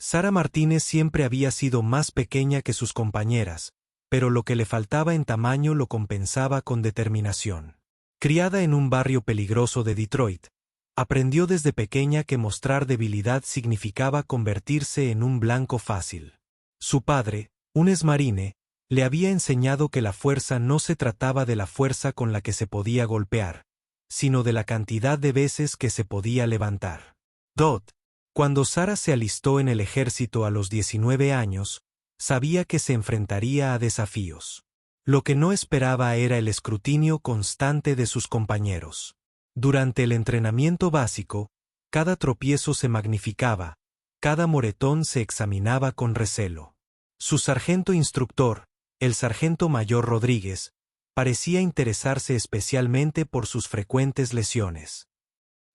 Sara Martínez siempre había sido más pequeña que sus compañeras, pero lo que le faltaba en tamaño lo compensaba con determinación. Criada en un barrio peligroso de Detroit, aprendió desde pequeña que mostrar debilidad significaba convertirse en un blanco fácil. Su padre, un exmarine, le había enseñado que la fuerza no se trataba de la fuerza con la que se podía golpear, sino de la cantidad de veces que se podía levantar. Cuando Sara se alistó en el ejército a los 19 años, sabía que se enfrentaría a desafíos. Lo que no esperaba era el escrutinio constante de sus compañeros. Durante el entrenamiento básico, cada tropiezo se magnificaba, cada moretón se examinaba con recelo. Su sargento instructor, el sargento mayor Rodríguez, parecía interesarse especialmente por sus frecuentes lesiones.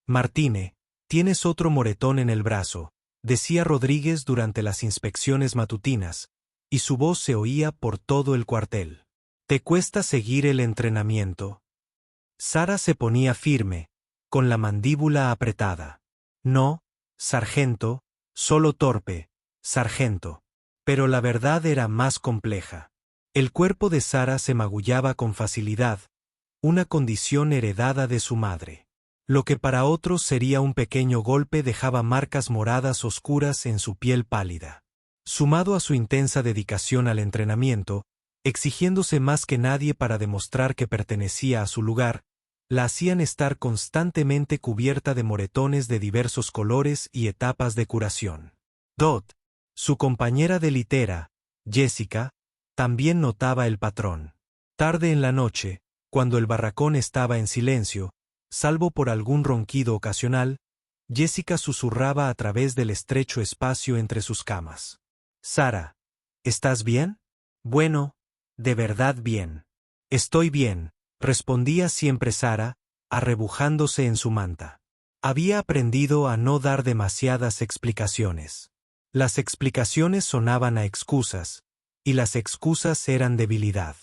«Martínez, tienes otro moretón en el brazo», decía Rodríguez durante las inspecciones matutinas, y su voz se oía por todo el cuartel. «¿Te cuesta seguir el entrenamiento?» Sara se ponía firme, con la mandíbula apretada. «No, sargento, solo torpe, sargento». Pero la verdad era más compleja. El cuerpo de Sara se magullaba con facilidad, una condición heredada de su madre. Lo que para otros sería un pequeño golpe dejaba marcas moradas oscuras en su piel pálida. Sumado a su intensa dedicación al entrenamiento, exigiéndose más que nadie para demostrar que pertenecía a su lugar, la hacían estar constantemente cubierta de moretones de diversos colores y etapas de curación. Su compañera de litera, Jessica, también notaba el patrón. Tarde en la noche, cuando el barracón estaba en silencio, salvo por algún ronquido ocasional, Jessica susurraba a través del estrecho espacio entre sus camas. «Sara, ¿estás bien?» «Bueno, de verdad bien». «Estoy bien», respondía siempre Sara, arrebujándose en su manta. Había aprendido a no dar demasiadas explicaciones. Las explicaciones sonaban a excusas, y las excusas eran debilidad.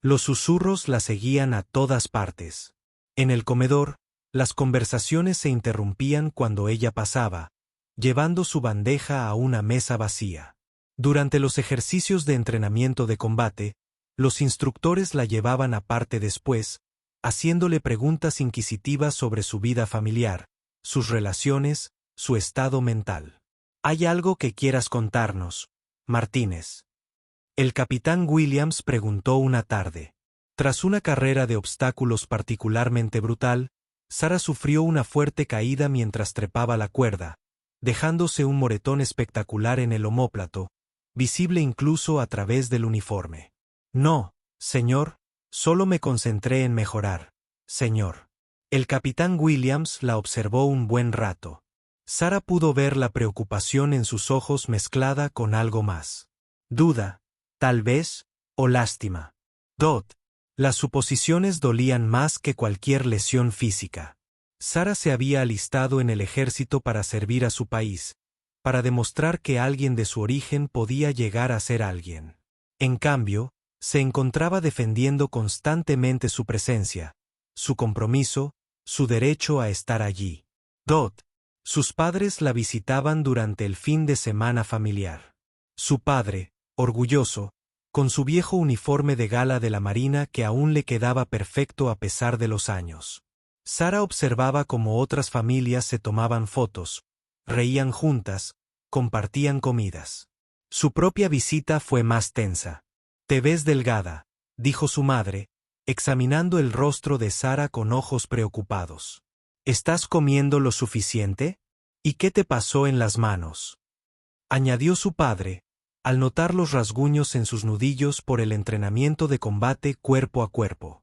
Los susurros la seguían a todas partes. En el comedor, las conversaciones se interrumpían cuando ella pasaba, llevando su bandeja a una mesa vacía. Durante los ejercicios de entrenamiento de combate, los instructores la llevaban aparte después, haciéndole preguntas inquisitivas sobre su vida familiar, sus relaciones, su estado mental. «¿Hay algo que quieras contarnos, Martínez?» El capitán Williams preguntó una tarde. Tras una carrera de obstáculos particularmente brutal, Sara sufrió una fuerte caída mientras trepaba la cuerda, dejándose un moretón espectacular en el omóplato, visible incluso a través del uniforme. «No, señor, solo me concentré en mejorar, señor». El capitán Williams la observó un buen rato. Sara pudo ver la preocupación en sus ojos mezclada con algo más. Duda, tal vez, o lástima. Las suposiciones dolían más que cualquier lesión física. Sara se había alistado en el ejército para servir a su país, para demostrar que alguien de su origen podía llegar a ser alguien. En cambio, se encontraba defendiendo constantemente su presencia, su compromiso, su derecho a estar allí. Sus padres la visitaban durante el fin de semana familiar. Su padre, orgulloso, con su viejo uniforme de gala de la Marina que aún le quedaba perfecto a pesar de los años. Sara observaba cómo otras familias se tomaban fotos, reían juntas, compartían comidas. Su propia visita fue más tensa. «Te ves delgada», dijo su madre, examinando el rostro de Sara con ojos preocupados. «¿Estás comiendo lo suficiente? ¿Y qué te pasó en las manos?», añadió su padre, al notar los rasguños en sus nudillos por el entrenamiento de combate cuerpo a cuerpo.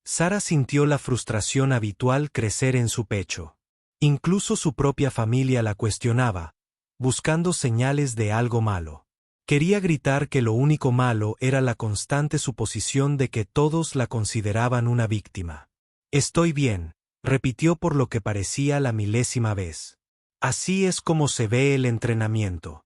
Sara sintió la frustración habitual crecer en su pecho. Incluso su propia familia la cuestionaba, buscando señales de algo malo. Quería gritar que lo único malo era la constante suposición de que todos la consideraban una víctima. «Estoy bien», repitió por lo que parecía la milésima vez. «Así es como se ve el entrenamiento».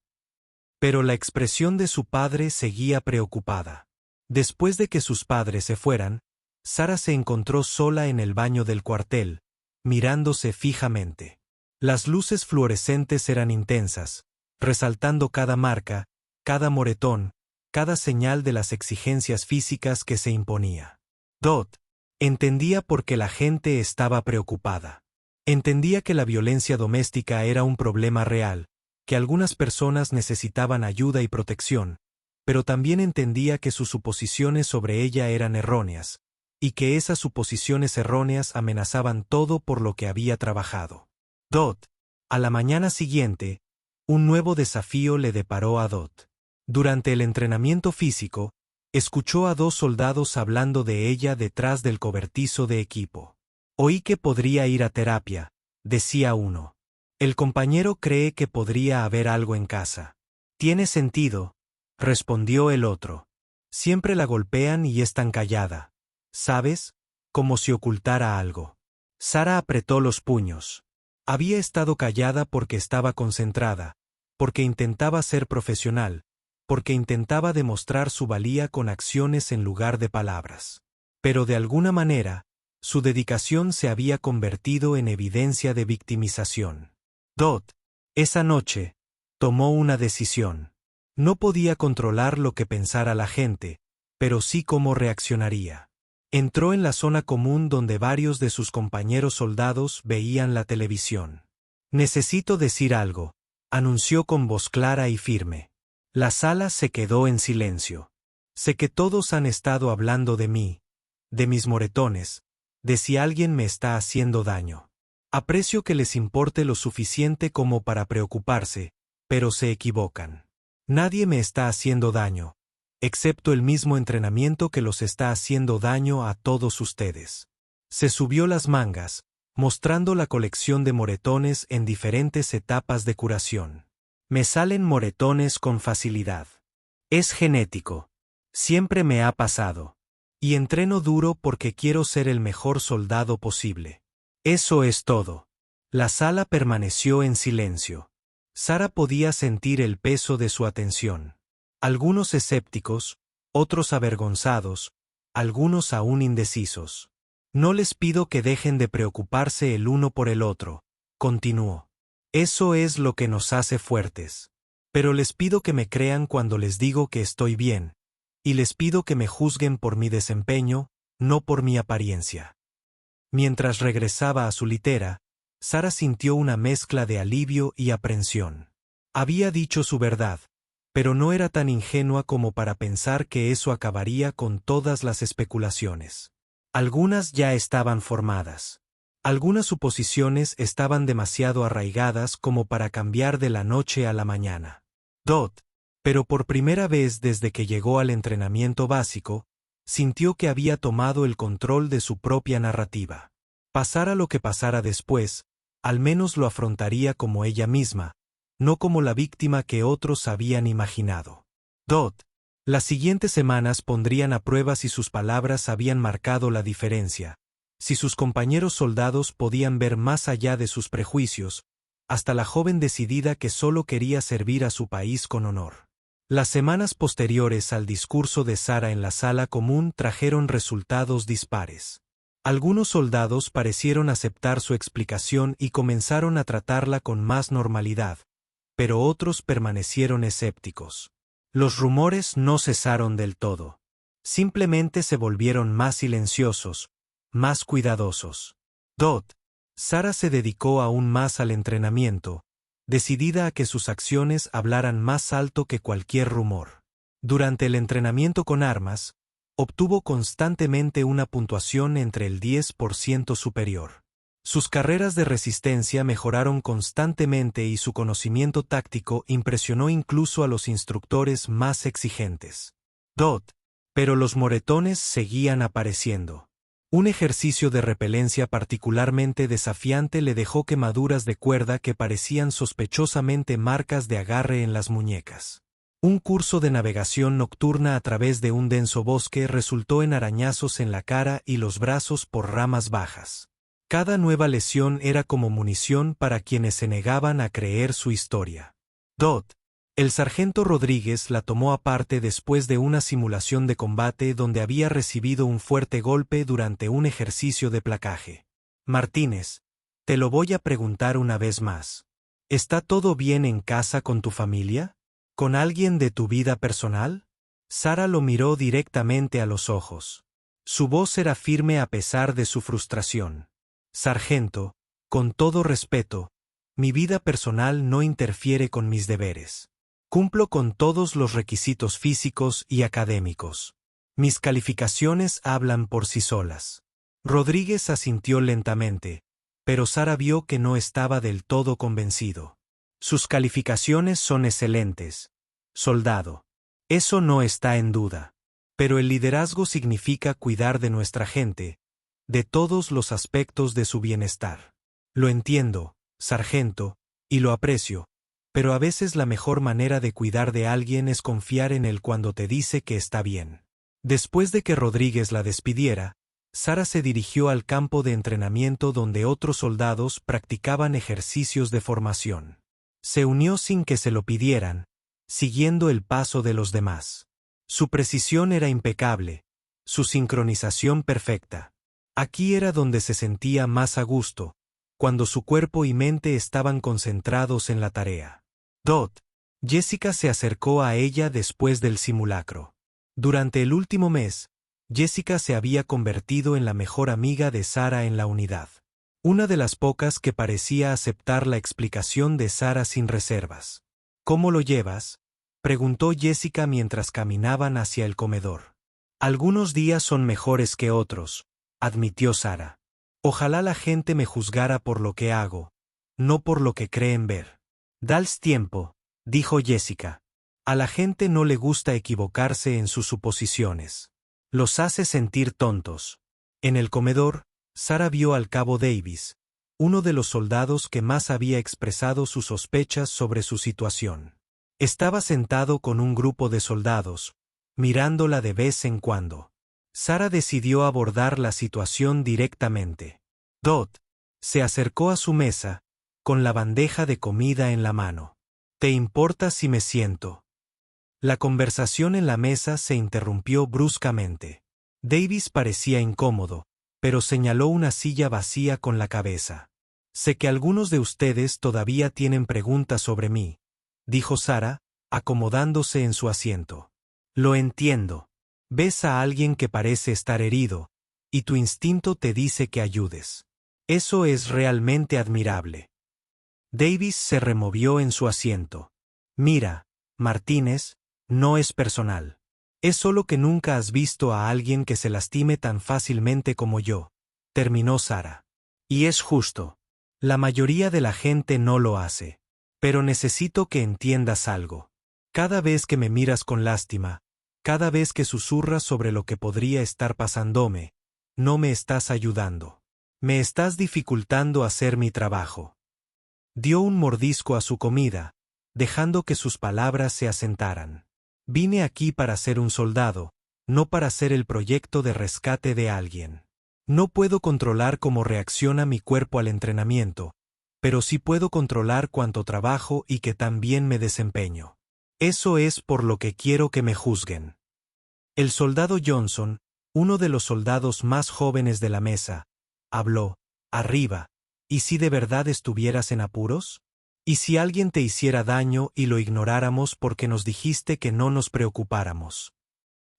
Pero la expresión de su padre seguía preocupada. Después de que sus padres se fueran, Sara se encontró sola en el baño del cuartel, mirándose fijamente. Las luces fluorescentes eran intensas, resaltando cada marca, cada moretón, cada señal de las exigencias físicas que se imponía. Dot entendía por qué la gente estaba preocupada. Entendía que la violencia doméstica era un problema real, que algunas personas necesitaban ayuda y protección, pero también entendía que sus suposiciones sobre ella eran erróneas, y que esas suposiciones erróneas amenazaban todo por lo que había trabajado. Dot, a la mañana siguiente, un nuevo desafío le deparó a Dot. Durante el entrenamiento físico, escuchó a dos soldados hablando de ella detrás del cobertizo de equipo. Oí que podría ir a terapia, decía uno. El compañero cree que podría haber algo en casa. Tiene sentido, respondió el otro. Siempre la golpean y es tan callada. ¿Sabes? Como si ocultara algo. Sara apretó los puños. Había estado callada porque estaba concentrada, porque intentaba ser profesional, porque intentaba demostrar su valía con acciones en lugar de palabras. Pero de alguna manera, su dedicación se había convertido en evidencia de victimización. Dot, esa noche, tomó una decisión. No podía controlar lo que pensara la gente, pero sí cómo reaccionaría. Entró en la zona común donde varios de sus compañeros soldados veían la televisión. Necesito decir algo, anunció con voz clara y firme. La sala se quedó en silencio. Sé que todos han estado hablando de mí, de mis moretones, de si alguien me está haciendo daño. Aprecio que les importe lo suficiente como para preocuparse, pero se equivocan. Nadie me está haciendo daño, excepto el mismo entrenamiento que los está haciendo daño a todos ustedes. Se subió las mangas, mostrando la colección de moretones en diferentes etapas de curación. Me salen moretones con facilidad. Es genético. Siempre me ha pasado. Y entreno duro porque quiero ser el mejor soldado posible. Eso es todo. La sala permaneció en silencio. Sara podía sentir el peso de su atención. Algunos escépticos, otros avergonzados, algunos aún indecisos. No les pido que dejen de preocuparse el uno por el otro, continuó. Eso es lo que nos hace fuertes. Pero les pido que me crean cuando les digo que estoy bien, y les pido que me juzguen por mi desempeño, no por mi apariencia. Mientras regresaba a su litera, Sara sintió una mezcla de alivio y aprensión. Había dicho su verdad, pero no era tan ingenua como para pensar que eso acabaría con todas las especulaciones. Algunas ya estaban formadas. Algunas suposiciones estaban demasiado arraigadas como para cambiar de la noche a la mañana. Dot, pero por primera vez desde que llegó al entrenamiento básico, sintió que había tomado el control de su propia narrativa. Pasara lo que pasara después, al menos lo afrontaría como ella misma, no como la víctima que otros habían imaginado. Dot, las siguientes semanas pondrían a prueba si sus palabras habían marcado la diferencia, si sus compañeros soldados podían ver más allá de sus prejuicios, hasta la joven decidida que solo quería servir a su país con honor. Las semanas posteriores al discurso de Sara en la sala común trajeron resultados dispares. Algunos soldados parecieron aceptar su explicación y comenzaron a tratarla con más normalidad, pero otros permanecieron escépticos. Los rumores no cesaron del todo. Simplemente se volvieron más silenciosos, más cuidadosos. Dot, Sara se dedicó aún más al entrenamiento, decidida a que sus acciones hablaran más alto que cualquier rumor. Durante el entrenamiento con armas, obtuvo constantemente una puntuación entre el 10% superior. Sus carreras de resistencia mejoraron constantemente y su conocimiento táctico impresionó incluso a los instructores más exigentes. Dot, pero los moretones seguían apareciendo. Un ejercicio de repelencia particularmente desafiante le dejó quemaduras de cuerda que parecían sospechosamente marcas de agarre en las muñecas. Un curso de navegación nocturna a través de un denso bosque resultó en arañazos en la cara y los brazos por ramas bajas. Cada nueva lesión era como munición para quienes se negaban a creer su historia. Dot, el sargento Rodríguez la tomó aparte después de una simulación de combate donde había recibido un fuerte golpe durante un ejercicio de placaje. Martínez, Te lo voy a preguntar una vez más. ¿Está todo bien en casa con tu familia? ¿Con alguien de tu vida personal? Sara lo miró directamente a los ojos. Su voz era firme a pesar de su frustración. Sargento, con todo respeto, mi vida personal no interfiere con mis deberes. Cumplo con todos los requisitos físicos y académicos. Mis calificaciones hablan por sí solas. Rodríguez asintió lentamente, pero Sara vio que no estaba del todo convencido. Sus calificaciones son excelentes, soldado. Eso no está en duda. Pero el liderazgo significa cuidar de nuestra gente, de todos los aspectos de su bienestar. Lo entiendo, sargento, y lo aprecio, pero a veces la mejor manera de cuidar de alguien es confiar en él cuando te dice que está bien. Después de que Rodríguez la despidiera, Sara se dirigió al campo de entrenamiento donde otros soldados practicaban ejercicios de formación. Se unió sin que se lo pidieran, siguiendo el paso de los demás. Su precisión era impecable, su sincronización perfecta. Aquí era donde se sentía más a gusto, cuando su cuerpo y mente estaban concentrados en la tarea. Dot. Jessica se acercó a ella después del simulacro. Durante el último mes, Jessica se había convertido en la mejor amiga de Sara en la unidad. Una de las pocas que parecía aceptar la explicación de Sara sin reservas. ¿Cómo lo llevas?, preguntó Jessica mientras caminaban hacia el comedor. Algunos días son mejores que otros, admitió Sara. Ojalá la gente me juzgara por lo que hago, no por lo que creen ver. Dales tiempo, dijo Jessica. A la gente no le gusta equivocarse en sus suposiciones. Los hace sentir tontos. En el comedor, Sara vio al cabo Davis, uno de los soldados que más había expresado sus sospechas sobre su situación. Estaba sentado con un grupo de soldados, mirándola de vez en cuando. Sara decidió abordar la situación directamente. Dot se acercó a su mesa, con la bandeja de comida en la mano. ¿Te importa si me siento? La conversación en la mesa se interrumpió bruscamente. Davis parecía incómodo, pero señaló una silla vacía con la cabeza. Sé que algunos de ustedes todavía tienen preguntas sobre mí, dijo Sara, acomodándose en su asiento. Lo entiendo. Ves a alguien que parece estar herido, y tu instinto te dice que ayudes. Eso es realmente admirable. Davis se removió en su asiento. Mira, Martínez, no es personal. Es solo que nunca has visto a alguien que se lastime tan fácilmente como yo, terminó Sara. Y es justo. La mayoría de la gente no lo hace. Pero necesito que entiendas algo. Cada vez que me miras con lástima, cada vez que susurras sobre lo que podría estar pasándome, no me estás ayudando. Me estás dificultando hacer mi trabajo. Dio un mordisco a su comida, dejando que sus palabras se asentaran. Vine aquí para ser un soldado, no para ser el proyecto de rescate de alguien. No puedo controlar cómo reacciona mi cuerpo al entrenamiento, pero sí puedo controlar cuánto trabajo y que tan bien me desempeño. Eso es por lo que quiero que me juzguen. El soldado Johnson, uno de los soldados más jóvenes de la mesa, habló. Arriba. ¿Y si de verdad estuvieras en apuros? ¿Y si alguien te hiciera daño y lo ignoráramos porque nos dijiste que no nos preocupáramos?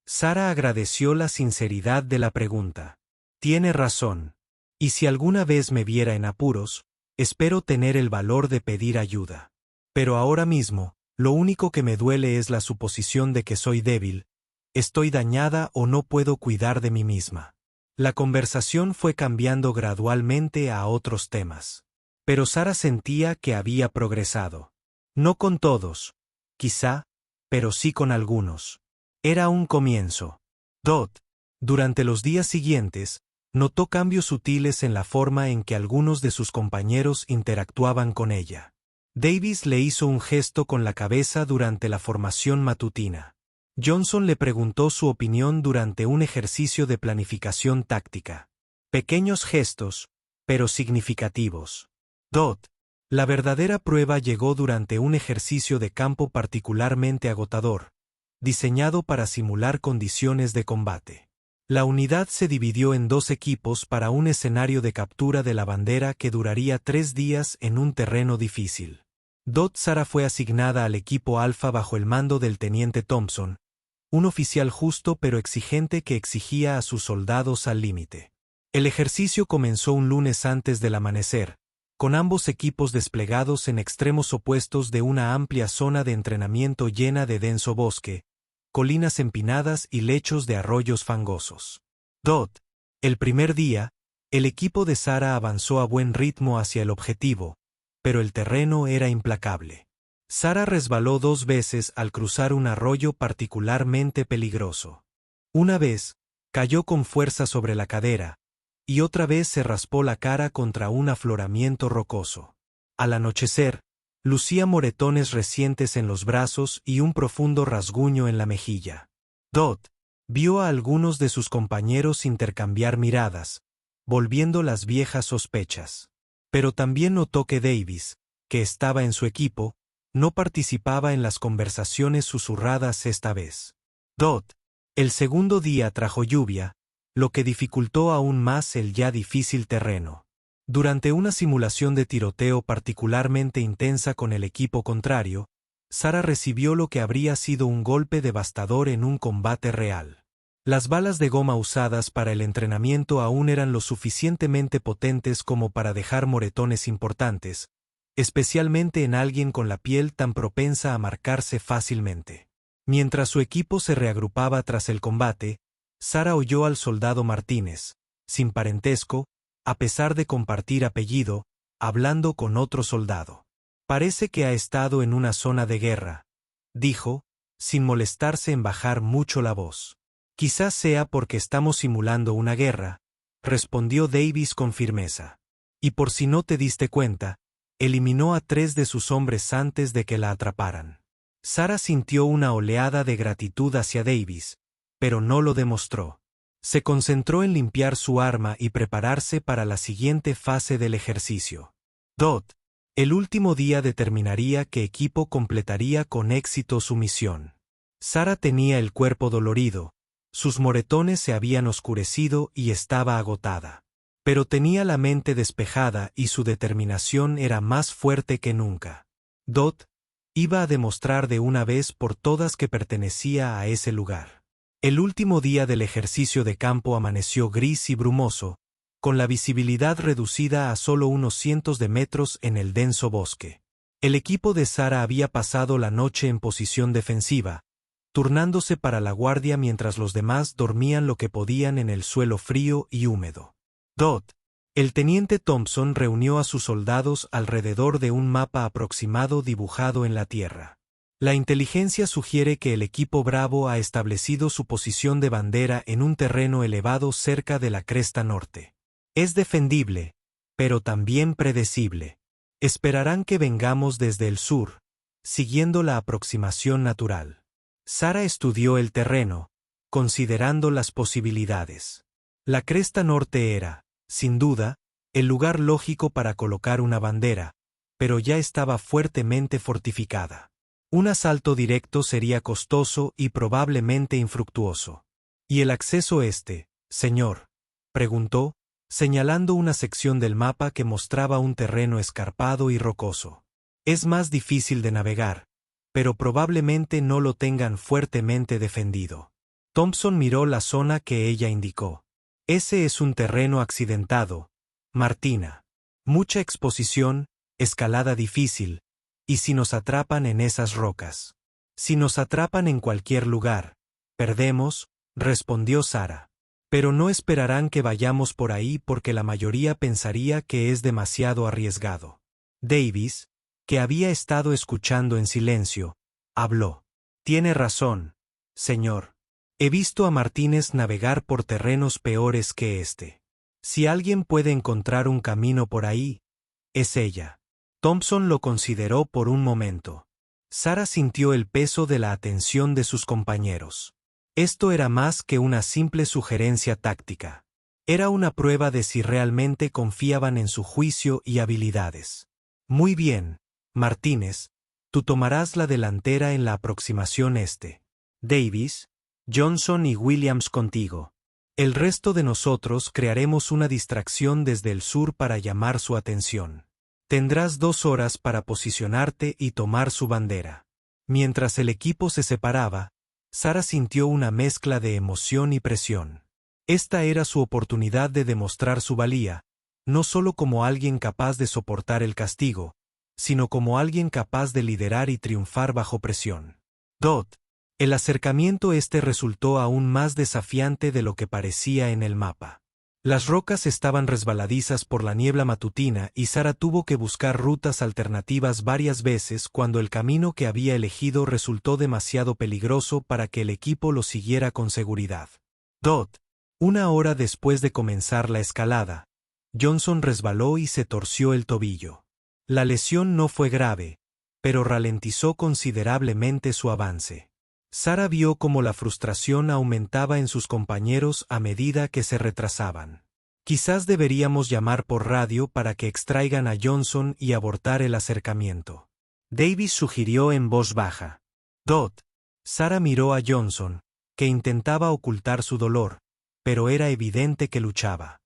Sara agradeció la sinceridad de la pregunta. Tiene razón. Y si alguna vez me viera en apuros, espero tener el valor de pedir ayuda. Pero ahora mismo, lo único que me duele es la suposición de que soy débil, estoy dañada o no puedo cuidar de mí misma. La conversación fue cambiando gradualmente a otros temas. Pero Sara sentía que había progresado. No con todos, quizá, pero sí con algunos. Era un comienzo. Dot, durante los días siguientes, notó cambios sutiles en la forma en que algunos de sus compañeros interactuaban con ella. Davis le hizo un gesto con la cabeza durante la formación matutina. Johnson le preguntó su opinión durante un ejercicio de planificación táctica. Pequeños gestos, pero significativos. Dot. La verdadera prueba llegó durante un ejercicio de campo particularmente agotador, diseñado para simular condiciones de combate. La unidad se dividió en 2 equipos para un escenario de captura de la bandera que duraría 3 días en un terreno difícil. Sarah fue asignada al equipo Alfa bajo el mando del teniente Thompson, un oficial justo pero exigente que exigía a sus soldados al límite. El ejercicio comenzó un lunes antes del amanecer, con ambos equipos desplegados en extremos opuestos de una amplia zona de entrenamiento llena de denso bosque, colinas empinadas y lechos de arroyos fangosos. El primer día, el equipo de Sarah avanzó a buen ritmo hacia el objetivo, pero el terreno era implacable. Sarah resbaló 2 veces al cruzar un arroyo particularmente peligroso. Una vez, cayó con fuerza sobre la cadera, y otra vez se raspó la cara contra un afloramiento rocoso. Al anochecer, lucía moretones recientes en los brazos y un profundo rasguño en la mejilla. Vio a algunos de sus compañeros intercambiar miradas, volviendo las viejas sospechas. Pero también notó que Davis, que estaba en su equipo, no participaba en las conversaciones susurradas esta vez. El segundo día trajo lluvia, lo que dificultó aún más el ya difícil terreno. Durante una simulación de tiroteo particularmente intensa con el equipo contrario, Sarah recibió lo que habría sido un golpe devastador en un combate real. Las balas de goma usadas para el entrenamiento aún eran lo suficientemente potentes como para dejar moretones importantes, especialmente en alguien con la piel tan propensa a marcarse fácilmente. Mientras su equipo se reagrupaba tras el combate, Sarah oyó al soldado Martínez, sin parentesco, a pesar de compartir apellido, hablando con otro soldado. Parece que ha estado en una zona de guerra, dijo, sin molestarse en bajar mucho la voz. Quizás sea porque estamos simulando una guerra, respondió Davis con firmeza. Y por si no te diste cuenta, eliminó a 3 de sus hombres antes de que la atraparan. Sarah sintió una oleada de gratitud hacia Davis, pero no lo demostró. Se concentró en limpiar su arma y prepararse para la siguiente fase del ejercicio. El último día determinaría qué equipo completaría con éxito su misión. Sarah tenía el cuerpo dolorido, sus moretones se habían oscurecido y estaba agotada. Pero tenía la mente despejada y su determinación era más fuerte que nunca. Iba a demostrar de una vez por todas que pertenecía a ese lugar. El último día del ejercicio de campo amaneció gris y brumoso, con la visibilidad reducida a solo unos cientos de metros en el denso bosque. El equipo de Sarah había pasado la noche en posición defensiva, turnándose para la guardia mientras los demás dormían lo que podían en el suelo frío y húmedo. El teniente Thompson reunió a sus soldados alrededor de un mapa aproximado dibujado en la tierra. La inteligencia sugiere que el equipo Bravo ha establecido su posición de bandera en un terreno elevado cerca de la cresta norte. Es defendible, pero también predecible. Esperarán que vengamos desde el sur, siguiendo la aproximación natural. Sarah estudió el terreno, considerando las posibilidades. La cresta norte era, sin duda, el lugar lógico para colocar una bandera, pero ya estaba fuertemente fortificada. Un asalto directo sería costoso y probablemente infructuoso. ¿Y el acceso señor?, preguntó, señalando una sección del mapa que mostraba un terreno escarpado y rocoso. Es más difícil de navegar, pero probablemente no lo tengan fuertemente defendido. Thompson miró la zona que ella indicó. Ese es un terreno accidentado, Martina. Mucha exposición, escalada difícil, y si nos atrapan en esas rocas. Si nos atrapan en cualquier lugar, perdemos, respondió Sarah. Pero no esperarán que vayamos por ahí porque la mayoría pensaría que es demasiado arriesgado. Davis, que había estado escuchando en silencio, habló. Tiene razón, señor. He visto a Martínez navegar por terrenos peores que este. Si alguien puede encontrar un camino por ahí, es ella. Thompson lo consideró por un momento. Sarah sintió el peso de la atención de sus compañeros. Esto era más que una simple sugerencia táctica. Era una prueba de si realmente confiaban en su juicio y habilidades. Muy bien, Martínez, tú tomarás la delantera en la aproximación Davis, Johnson y Williams contigo. El resto de nosotros crearemos una distracción desde el sur para llamar su atención. Tendrás 2 horas para posicionarte y tomar su bandera. Mientras el equipo se separaba, Sara sintió una mezcla de emoción y presión. Esta era su oportunidad de demostrar su valía, no solo como alguien capaz de soportar el castigo, sino como alguien capaz de liderar y triunfar bajo presión. El acercamiento resultó aún más desafiante de lo que parecía en el mapa. Las rocas estaban resbaladizas por la niebla matutina y Sara tuvo que buscar rutas alternativas varias veces cuando el camino que había elegido resultó demasiado peligroso para que el equipo lo siguiera con seguridad. 1 hora después de comenzar la escalada, Johnson resbaló y se torció el tobillo. La lesión no fue grave, pero ralentizó considerablemente su avance. Sara vio cómo la frustración aumentaba en sus compañeros a medida que se retrasaban. Quizás deberíamos llamar por radio para que extraigan a Johnson y abortar el acercamiento. Davis sugirió en voz baja. Sara miró a Johnson, que intentaba ocultar su dolor, pero era evidente que luchaba.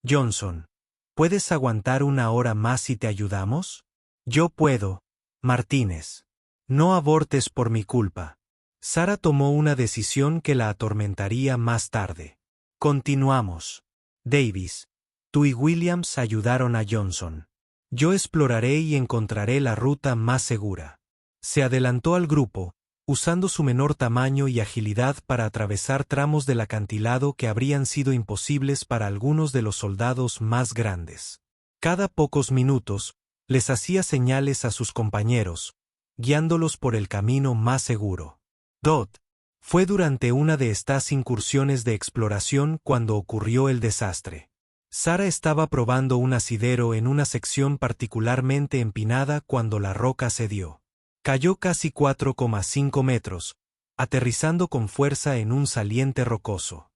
Johnson, ¿puedes aguantar 1 hora más si te ayudamos? Yo puedo, Martínez. No abortes por mi culpa. Sara tomó una decisión que la atormentaría más tarde. Continuamos. Davis, tú y Williams ayudaron a Johnson. Yo exploraré y encontraré la ruta más segura. Se adelantó al grupo, usando su menor tamaño y agilidad para atravesar tramos del acantilado que habrían sido imposibles para algunos de los soldados más grandes. Cada pocos minutos, les hacía señales a sus compañeros, guiándolos por el camino más seguro. Fue durante una de estas incursiones de exploración cuando ocurrió el desastre. Sara estaba probando un asidero en una sección particularmente empinada cuando la roca cedió. Cayó casi 4,5 metros, aterrizando con fuerza en un saliente rocoso.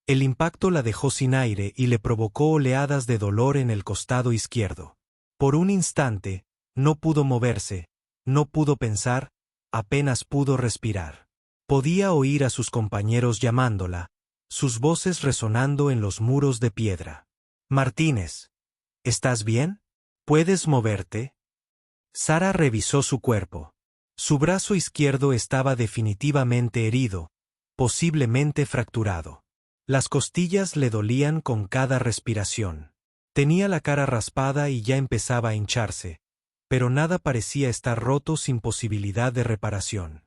El impacto la dejó sin aire y le provocó oleadas de dolor en el costado izquierdo. Por un instante, no pudo moverse, no pudo pensar, apenas pudo respirar. Podía oír a sus compañeros llamándola, sus voces resonando en los muros de piedra. Martínez, ¿estás bien? ¿Puedes moverte? Sara revisó su cuerpo. Su brazo izquierdo estaba definitivamente herido, posiblemente fracturado. Las costillas le dolían con cada respiración. Tenía la cara raspada y ya empezaba a hincharse, pero nada parecía estar roto sin posibilidad de reparación.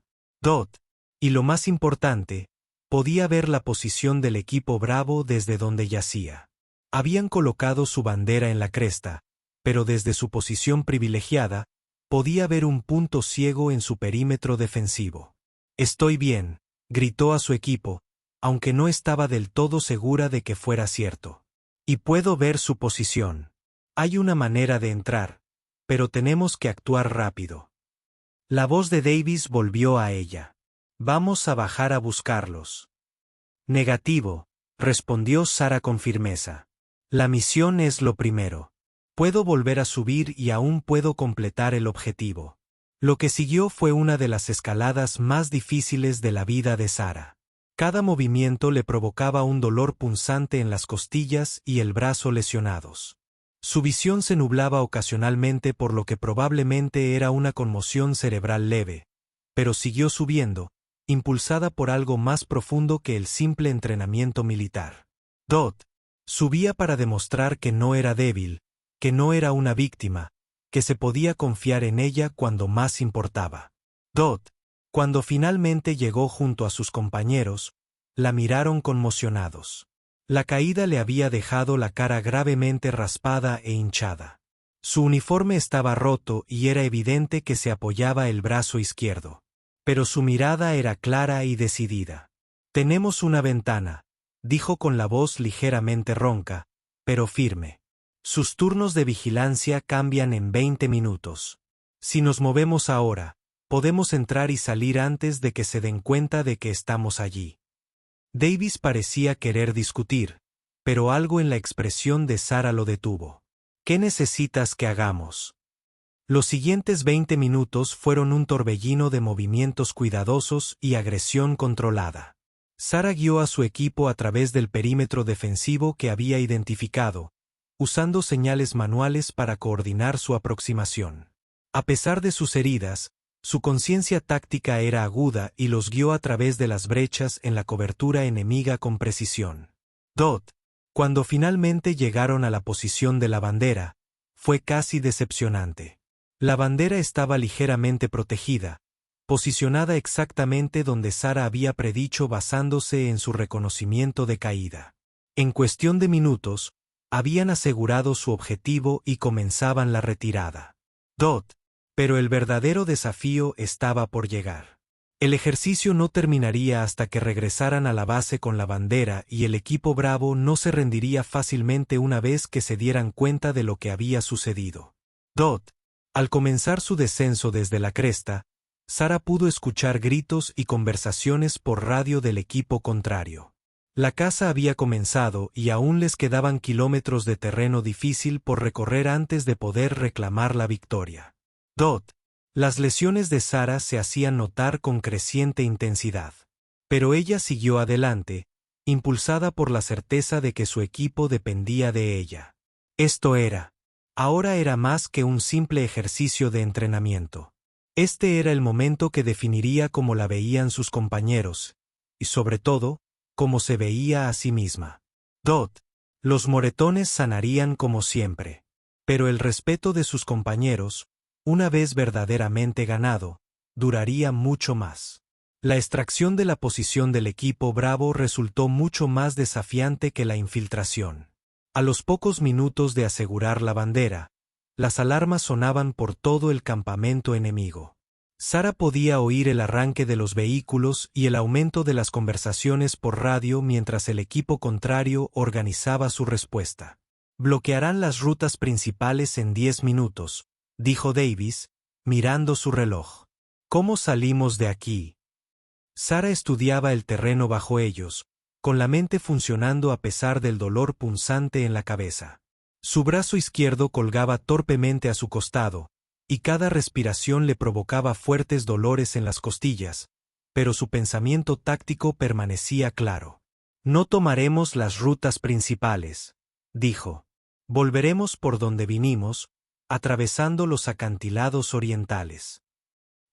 Y lo más importante, podía ver la posición del equipo Bravo desde donde yacía. Habían colocado su bandera en la cresta, pero desde su posición privilegiada, podía ver un punto ciego en su perímetro defensivo. «Estoy bien», gritó a su equipo, aunque no estaba del todo segura de que fuera cierto. «Y puedo ver su posición. Hay una manera de entrar, pero tenemos que actuar rápido». La voz de Davis volvió a ella. «Vamos a bajar a buscarlos». «Negativo», respondió Sara con firmeza. «La misión es lo primero. Puedo volver a subir y aún puedo completar el objetivo». Lo que siguió fue una de las escaladas más difíciles de la vida de Sara. Cada movimiento le provocaba un dolor punzante en las costillas y el brazo lesionados. Su visión se nublaba ocasionalmente por lo que probablemente era una conmoción cerebral leve, pero siguió subiendo, impulsada por algo más profundo que el simple entrenamiento militar. Subía para demostrar que no era débil, que no era una víctima, que se podía confiar en ella cuando más importaba. Cuando finalmente llegó junto a sus compañeros, la miraron conmocionados. La caída le había dejado la cara gravemente raspada e hinchada. Su uniforme estaba roto y era evidente que se apoyaba el brazo izquierdo. Pero su mirada era clara y decidida. «Tenemos una ventana», dijo con la voz ligeramente ronca, pero firme. «Sus turnos de vigilancia cambian en 20 minutos. Si nos movemos ahora, podemos entrar y salir antes de que se den cuenta de que estamos allí». Davis parecía querer discutir, pero algo en la expresión de Sara lo detuvo. «¿Qué necesitas que hagamos?» Los siguientes 20 minutos fueron un torbellino de movimientos cuidadosos y agresión controlada. Sara guió a su equipo a través del perímetro defensivo que había identificado, usando señales manuales para coordinar su aproximación. A pesar de sus heridas, su conciencia táctica era aguda y los guió a través de las brechas en la cobertura enemiga con precisión. Cuando finalmente llegaron a la posición de la bandera, fue casi decepcionante. La bandera estaba ligeramente protegida, posicionada exactamente donde Sara había predicho basándose en su reconocimiento de caída. En cuestión de minutos, habían asegurado su objetivo y comenzaban la retirada. Pero el verdadero desafío estaba por llegar. El ejercicio no terminaría hasta que regresaran a la base con la bandera y el equipo Bravo no se rendiría fácilmente una vez que se dieran cuenta de lo que había sucedido. Al comenzar su descenso desde la cresta, Sara pudo escuchar gritos y conversaciones por radio del equipo contrario. La caza había comenzado y aún les quedaban kilómetros de terreno difícil por recorrer antes de poder reclamar la victoria. Las lesiones de Sara se hacían notar con creciente intensidad. Pero ella siguió adelante, impulsada por la certeza de que su equipo dependía de ella. Ahora era más que un simple ejercicio de entrenamiento. Este era el momento que definiría cómo la veían sus compañeros, y sobre todo, cómo se veía a sí misma. Los moretones sanarían como siempre. Pero el respeto de sus compañeros, una vez verdaderamente ganado, duraría mucho más. La extracción de la posición del equipo Bravo resultó mucho más desafiante que la infiltración. A los pocos minutos de asegurar la bandera, las alarmas sonaban por todo el campamento enemigo. Sara podía oír el arranque de los vehículos y el aumento de las conversaciones por radio mientras el equipo contrario organizaba su respuesta. Bloquearán las rutas principales en 10 minutos, dijo Davis, mirando su reloj. ¿Cómo salimos de aquí? Sara estudiaba el terreno bajo ellos, con la mente funcionando a pesar del dolor punzante en la cabeza. Su brazo izquierdo colgaba torpemente a su costado, y cada respiración le provocaba fuertes dolores en las costillas, pero su pensamiento táctico permanecía claro. No tomaremos las rutas principales, dijo. Volveremos por donde vinimos, atravesando los acantilados orientales.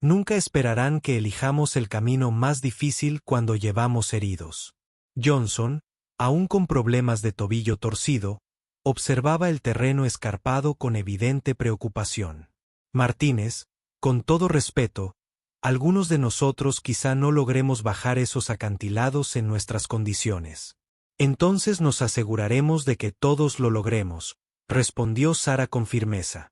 Nunca esperarán que elijamos el camino más difícil cuando llevamos heridos. Johnson, aún con problemas de tobillo torcido, observaba el terreno escarpado con evidente preocupación. Martínez, con todo respeto, algunos de nosotros quizá no logremos bajar esos acantilados en nuestras condiciones. Entonces nos aseguraremos de que todos lo logremos, respondió Sara con firmeza.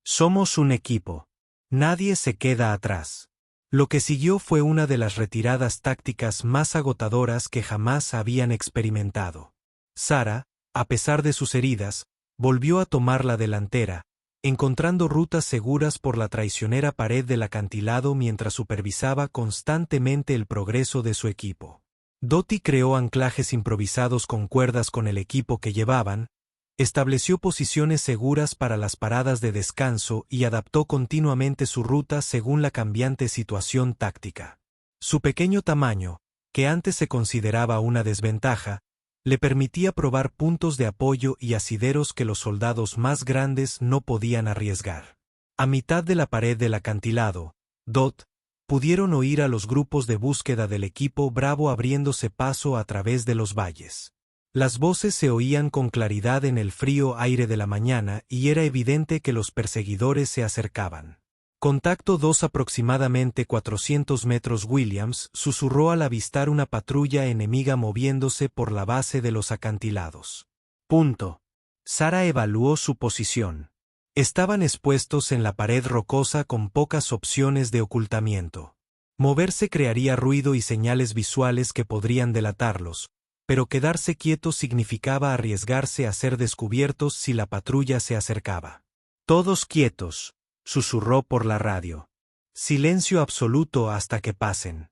Somos un equipo. Nadie se queda atrás. Lo que siguió fue una de las retiradas tácticas más agotadoras que jamás habían experimentado. Sara, a pesar de sus heridas, volvió a tomar la delantera, encontrando rutas seguras por la traicionera pared del acantilado mientras supervisaba constantemente el progreso de su equipo. Dottie creó anclajes improvisados con cuerdas con el equipo que llevaban, estableció posiciones seguras para las paradas de descanso y adaptó continuamente su ruta según la cambiante situación táctica. Su pequeño tamaño, que antes se consideraba una desventaja, le permitía probar puntos de apoyo y asideros que los soldados más grandes no podían arriesgar. A mitad de la pared del acantilado, pudieron oír a los grupos de búsqueda del equipo Bravo abriéndose paso a través de los valles. Las voces se oían con claridad en el frío aire de la mañana y era evidente que los perseguidores se acercaban. Contacto 2 aproximadamente 400 metros. Williams susurró al avistar una patrulla enemiga moviéndose por la base de los acantilados. Sara evaluó su posición. Estaban expuestos en la pared rocosa con pocas opciones de ocultamiento. Moverse crearía ruido y señales visuales que podrían delatarlos, pero quedarse quietos significaba arriesgarse a ser descubiertos si la patrulla se acercaba. Todos quietos, susurró por la radio. Silencio absoluto hasta que pasen.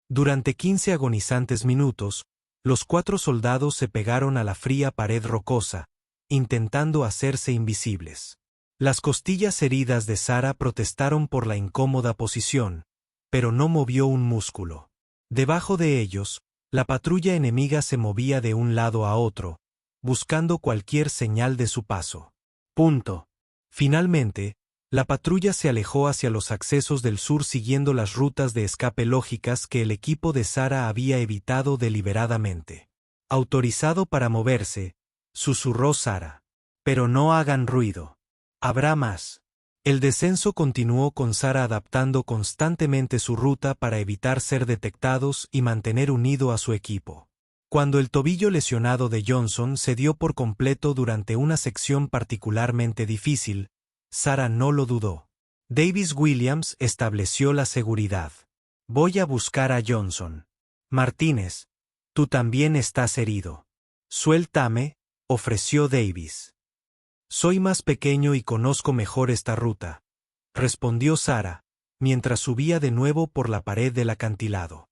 Durante 15 agonizantes minutos, los 4 soldados se pegaron a la fría pared rocosa, intentando hacerse invisibles. Las costillas heridas de Sara protestaron por la incómoda posición, pero no movió un músculo. Debajo de ellos, La patrulla enemiga se movía de un lado a otro, buscando cualquier señal de su paso. Punto. Finalmente, la patrulla se alejó hacia los accesos del sur siguiendo las rutas de escape lógicas que el equipo de Sarah había evitado deliberadamente. Autorizado para moverse, susurró Sarah. Pero no hagan ruido. Habrá más. El descenso continuó con Sarah adaptando constantemente su ruta para evitar ser detectados y mantener unido a su equipo. Cuando el tobillo lesionado de Johnson se dio por completo durante una sección particularmente difícil, Sarah no lo dudó. Davis Williams estableció la seguridad. Voy a buscar a Johnson. Martínez, tú también estás herido. Suéltame, ofreció Davis. Soy más pequeño y conozco mejor esta ruta, respondió Sarah, mientras subía de nuevo por la pared del acantilado.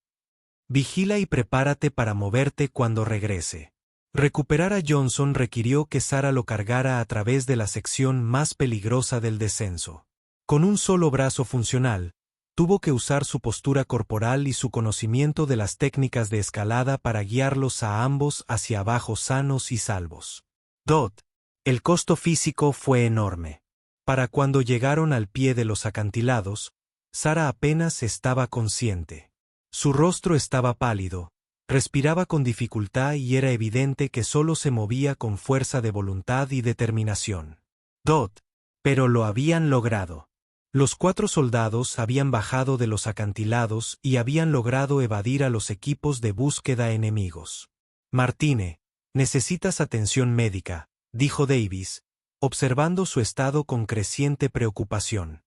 Vigila y prepárate para moverte cuando regrese. Recuperar a Johnson requirió que Sarah lo cargara a través de la sección más peligrosa del descenso. Con un solo brazo funcional, tuvo que usar su postura corporal y su conocimiento de las técnicas de escalada para guiarlos a ambos hacia abajo sanos y salvos. El costo físico fue enorme. Para cuando llegaron al pie de los acantilados, Sarah apenas estaba consciente. Su rostro estaba pálido, respiraba con dificultad y era evidente que solo se movía con fuerza de voluntad y determinación. Pero lo habían logrado. Los 4 soldados habían bajado de los acantilados y habían logrado evadir a los equipos de búsqueda enemigos. Martínez, necesitas atención médica, dijo Davis, observando su estado con creciente preocupación.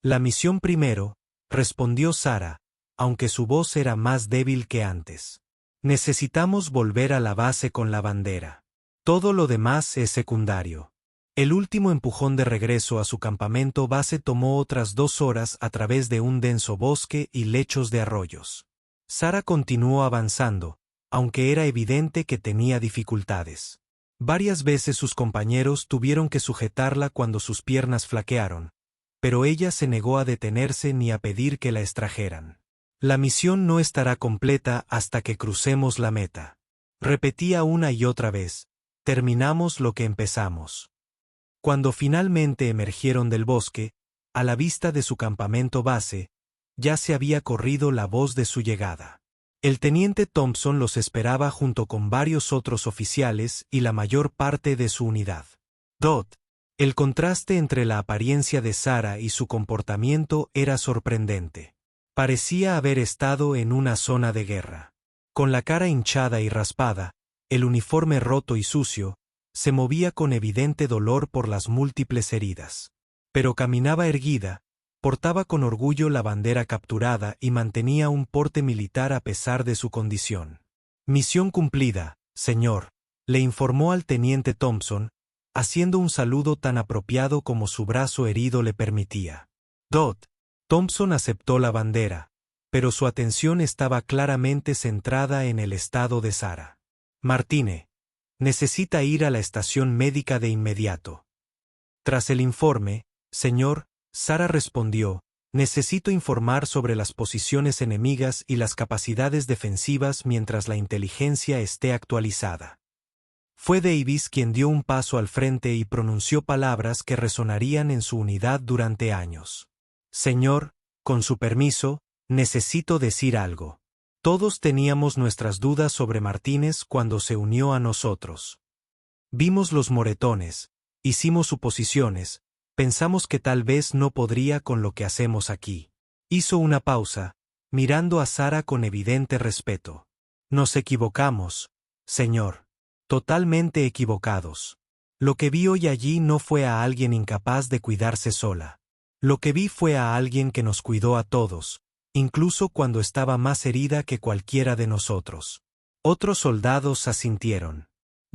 La misión primero, respondió Sarah, aunque su voz era más débil que antes. Necesitamos volver a la base con la bandera. Todo lo demás es secundario. El último empujón de regreso a su campamento base tomó otras 2 horas a través de un denso bosque y lechos de arroyos. Sarah continuó avanzando, aunque era evidente que tenía dificultades. Varias veces sus compañeros tuvieron que sujetarla cuando sus piernas flaquearon, pero ella se negó a detenerse ni a pedir que la extrajeran. La misión no estará completa hasta que crucemos la meta. Repetía una y otra vez, terminamos lo que empezamos. Cuando finalmente emergieron del bosque, a la vista de su campamento base, ya se había corrido la voz de su llegada. El teniente Thompson los esperaba junto con varios otros oficiales y la mayor parte de su unidad. El contraste entre la apariencia de Sarah y su comportamiento era sorprendente. Parecía haber estado en una zona de guerra. Con la cara hinchada y raspada, el uniforme roto y sucio, se movía con evidente dolor por las múltiples heridas. Pero caminaba erguida, portaba con orgullo la bandera capturada y mantenía un porte militar a pesar de su condición. Misión cumplida, señor, le informó al teniente Thompson, haciendo un saludo tan apropiado como su brazo herido le permitía. Thompson aceptó la bandera, pero su atención estaba claramente centrada en el estado de Sarah. Martínez, necesita ir a la estación médica de inmediato. Tras el informe, señor, Sarah respondió, necesito informar sobre las posiciones enemigas y las capacidades defensivas mientras la inteligencia esté actualizada. Fue Davis quien dio un paso al frente y pronunció palabras que resonarían en su unidad durante años. Señor, con su permiso, necesito decir algo. Todos teníamos nuestras dudas sobre Martínez cuando se unió a nosotros. Vimos los moretones, hicimos suposiciones, pensamos que tal vez no podría con lo que hacemos aquí. Hizo una pausa, mirando a Sarah con evidente respeto. Nos equivocamos, señor. Totalmente equivocados. Lo que vi hoy allí no fue a alguien incapaz de cuidarse sola. Lo que vi fue a alguien que nos cuidó a todos, incluso cuando estaba más herida que cualquiera de nosotros. Otros soldados asintieron.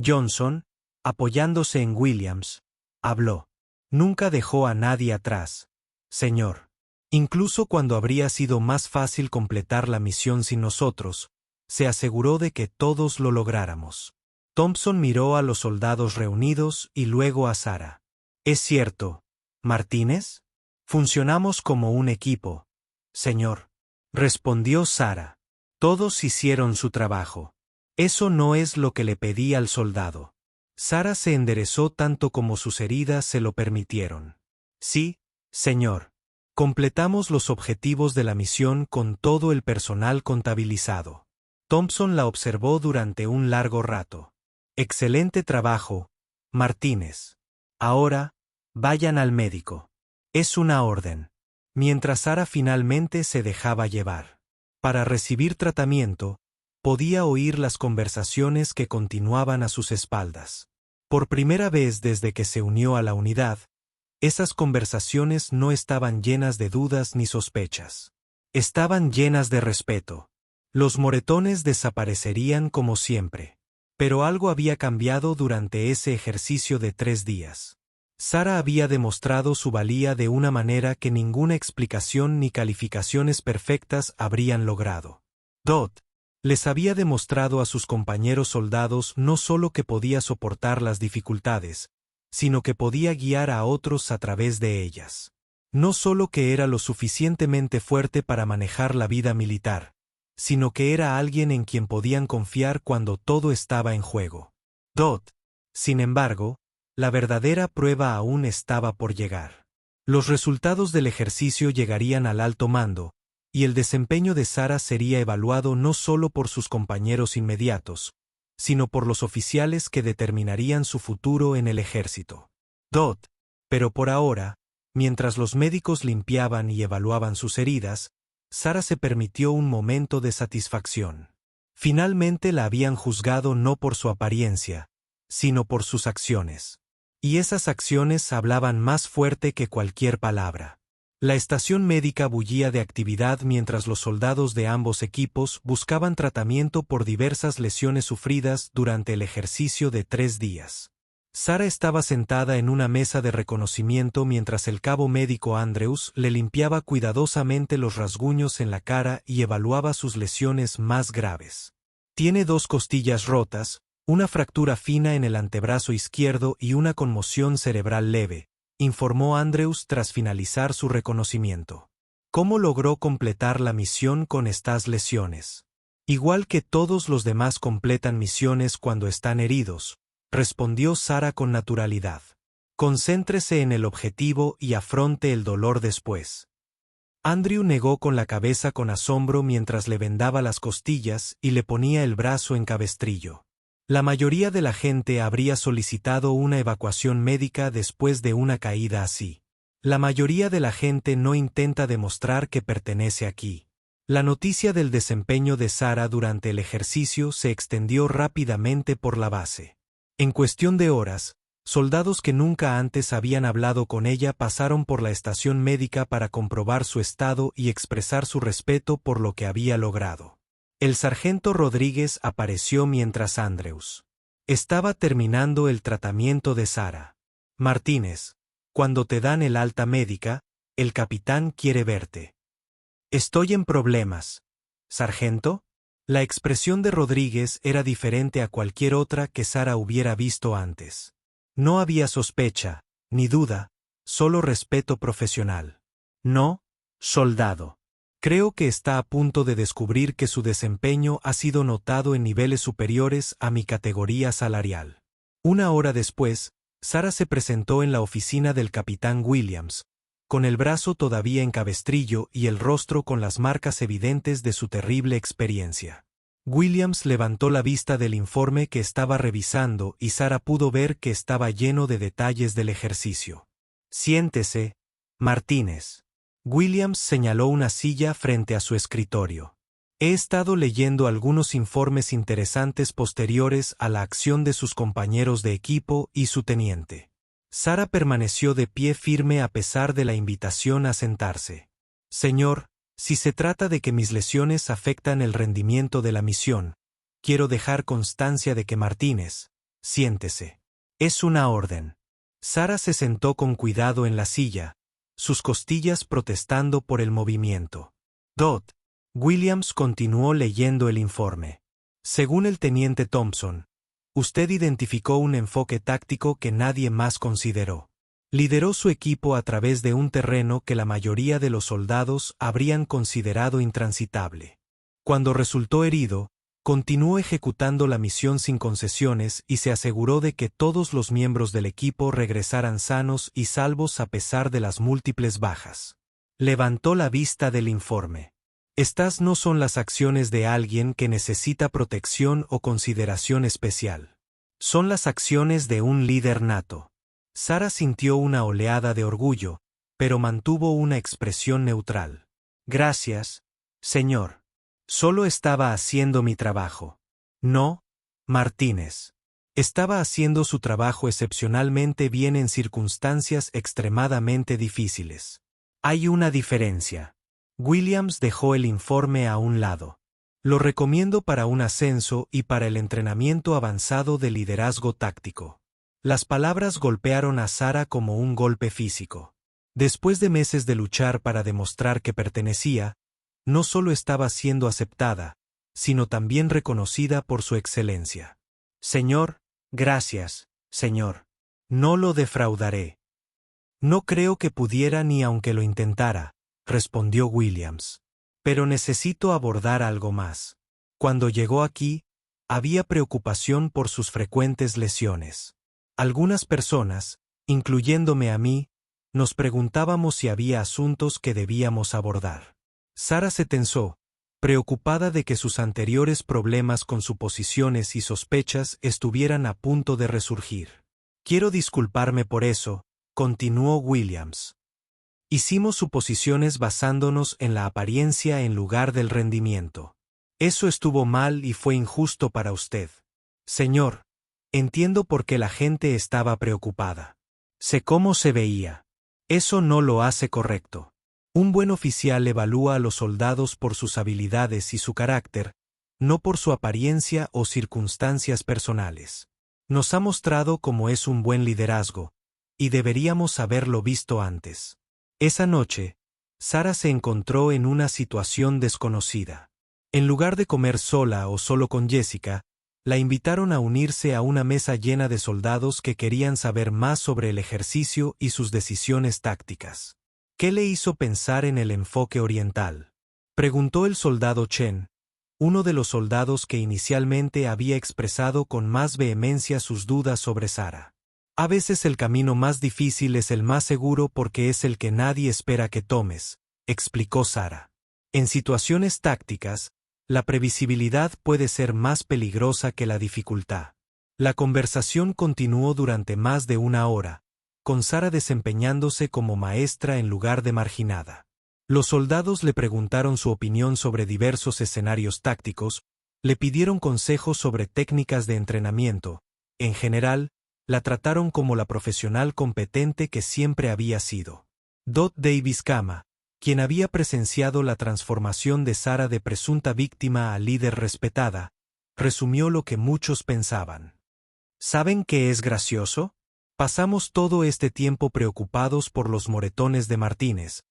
Johnson, apoyándose en Williams, habló. Nunca dejó a nadie atrás, señor. Incluso cuando habría sido más fácil completar la misión sin nosotros, se aseguró de que todos lo lográramos. Thompson miró a los soldados reunidos y luego a Sarah. ¿Es cierto, Martínez? Funcionamos como un equipo, señor, respondió Sarah. Todos hicieron su trabajo. Eso no es lo que le pedí al soldado. Sarah se enderezó tanto como sus heridas se lo permitieron. Sí, señor. Completamos los objetivos de la misión con todo el personal contabilizado. Thompson la observó durante un largo rato. Excelente trabajo, Martínez. Ahora, vayan al médico. Es una orden. Mientras Sarah finalmente se dejaba llevar. Para recibir tratamiento, podía oír las conversaciones que continuaban a sus espaldas. Por primera vez desde que se unió a la unidad, esas conversaciones no estaban llenas de dudas ni sospechas. Estaban llenas de respeto. Los moretones desaparecerían como siempre. Pero algo había cambiado durante ese ejercicio de 3 días. Sarah había demostrado su valía de una manera que ninguna explicación ni calificaciones perfectas habrían logrado. Dot les había demostrado a sus compañeros soldados no solo que podía soportar las dificultades, sino que podía guiar a otros a través de ellas. No solo que era lo suficientemente fuerte para manejar la vida militar, sino que era alguien en quien podían confiar cuando todo estaba en juego. Dot, sin embargo, la verdadera prueba aún estaba por llegar. Los resultados del ejercicio llegarían al alto mando, y el desempeño de Sarah sería evaluado no solo por sus compañeros inmediatos, sino por los oficiales que determinarían su futuro en el ejército. Dot, pero por ahora, mientras los médicos limpiaban y evaluaban sus heridas, Sarah se permitió un momento de satisfacción. Finalmente la habían juzgado no por su apariencia, sino por sus acciones. Y esas acciones hablaban más fuerte que cualquier palabra. La estación médica bullía de actividad mientras los soldados de ambos equipos buscaban tratamiento por diversas lesiones sufridas durante el ejercicio de 3 días. Sarah estaba sentada en una mesa de reconocimiento mientras el cabo médico Andrews le limpiaba cuidadosamente los rasguños en la cara y evaluaba sus lesiones más graves. Tiene 2 costillas rotas, una fractura fina en el antebrazo izquierdo y una conmoción cerebral leve, informó Andrews tras finalizar su reconocimiento. ¿Cómo logró completar la misión con estas lesiones? Igual que todos los demás completan misiones cuando están heridos, respondió Sarah con naturalidad. Concéntrese en el objetivo y afronte el dolor después. Andrew negó con la cabeza con asombro mientras le vendaba las costillas y le ponía el brazo en cabestrillo. La mayoría de la gente habría solicitado una evacuación médica después de una caída así. La mayoría de la gente no intenta demostrar que pertenece aquí. La noticia del desempeño de Sarah durante el ejercicio se extendió rápidamente por la base. En cuestión de horas, soldados que nunca antes habían hablado con ella pasaron por la estación médica para comprobar su estado y expresar su respeto por lo que había logrado. El sargento Rodríguez apareció mientras Andrews estaba terminando el tratamiento de Sarah. Martínez, cuando te dan el alta médica, el capitán quiere verte. Estoy en problemas. ¿Sargento? La expresión de Rodríguez era diferente a cualquier otra que Sarah hubiera visto antes. No había sospecha, ni duda, solo respeto profesional. No, soldado. Creo que está a punto de descubrir que su desempeño ha sido notado en niveles superiores a mi categoría salarial. Una hora después, Sarah se presentó en la oficina del capitán Williams, con el brazo todavía en cabestrillo y el rostro con las marcas evidentes de su terrible experiencia. Williams levantó la vista del informe que estaba revisando y Sarah pudo ver que estaba lleno de detalles del ejercicio. Siéntese, Martínez. Williams señaló una silla frente a su escritorio. He estado leyendo algunos informes interesantes posteriores a la acción de sus compañeros de equipo y su teniente. Sarah permaneció de pie firme a pesar de la invitación a sentarse. Señor, si se trata de que mis lesiones afectan el rendimiento de la misión, quiero dejar constancia de que Martínez, siéntese. Es una orden. Sarah se sentó con cuidado en la silla, sus costillas protestando por el movimiento. Dot. Williams continuó leyendo el informe. Según el teniente Thompson, usted identificó un enfoque táctico que nadie más consideró. Lideró su equipo a través de un terreno que la mayoría de los soldados habrían considerado intransitable. Cuando resultó herido, continuó ejecutando la misión sin concesiones y se aseguró de que todos los miembros del equipo regresaran sanos y salvos a pesar de las múltiples bajas. Levantó la vista del informe. Estas no son las acciones de alguien que necesita protección o consideración especial. Son las acciones de un líder nato. Sara sintió una oleada de orgullo, pero mantuvo una expresión neutral. Gracias, señor. Solo estaba haciendo mi trabajo. No, Martínez. Estaba haciendo su trabajo excepcionalmente bien en circunstancias extremadamente difíciles. Hay una diferencia. Williams dejó el informe a un lado. Lo recomiendo para un ascenso y para el entrenamiento avanzado de liderazgo táctico. Las palabras golpearon a Sara como un golpe físico. Después de meses de luchar para demostrar que pertenecía, no solo estaba siendo aceptada, sino también reconocida por su excelencia. Señor, gracias, señor. No lo defraudaré. No creo que pudiera ni aunque lo intentara, respondió Williams. Pero necesito abordar algo más. Cuando llegó aquí, había preocupación por sus frecuentes lesiones. Algunas personas, incluyéndome a mí, nos preguntábamos si había asuntos que debíamos abordar. Sara se tensó, preocupada de que sus anteriores problemas con suposiciones y sospechas estuvieran a punto de resurgir. Quiero disculparme por eso, continuó Williams. Hicimos suposiciones basándonos en la apariencia en lugar del rendimiento. Eso estuvo mal y fue injusto para usted. Señor, entiendo por qué la gente estaba preocupada. Sé cómo se veía. Eso no lo hace correcto. Un buen oficial evalúa a los soldados por sus habilidades y su carácter, no por su apariencia o circunstancias personales. Nos ha mostrado cómo es un buen liderazgo, y deberíamos haberlo visto antes. Esa noche, Sara se encontró en una situación desconocida. En lugar de comer sola o solo con Jessica, la invitaron a unirse a una mesa llena de soldados que querían saber más sobre el ejercicio y sus decisiones tácticas. ¿Qué le hizo pensar en el enfoque oriental?, preguntó el soldado Chen, uno de los soldados que inicialmente había expresado con más vehemencia sus dudas sobre Sara. A veces el camino más difícil es el más seguro porque es el que nadie espera que tomes, explicó Sara. En situaciones tácticas, la previsibilidad puede ser más peligrosa que la dificultad. La conversación continuó durante más de una hora, con Sara desempeñándose como maestra en lugar de marginada. Los soldados le preguntaron su opinión sobre diversos escenarios tácticos, le pidieron consejos sobre técnicas de entrenamiento. En general, la trataron como la profesional competente que siempre había sido. Dot Davis Kama, quien había presenciado la transformación de Sara de presunta víctima a líder respetada, resumió lo que muchos pensaban. ¿Saben qué es gracioso? Pasamos todo este tiempo preocupados por los moretones de Martínez,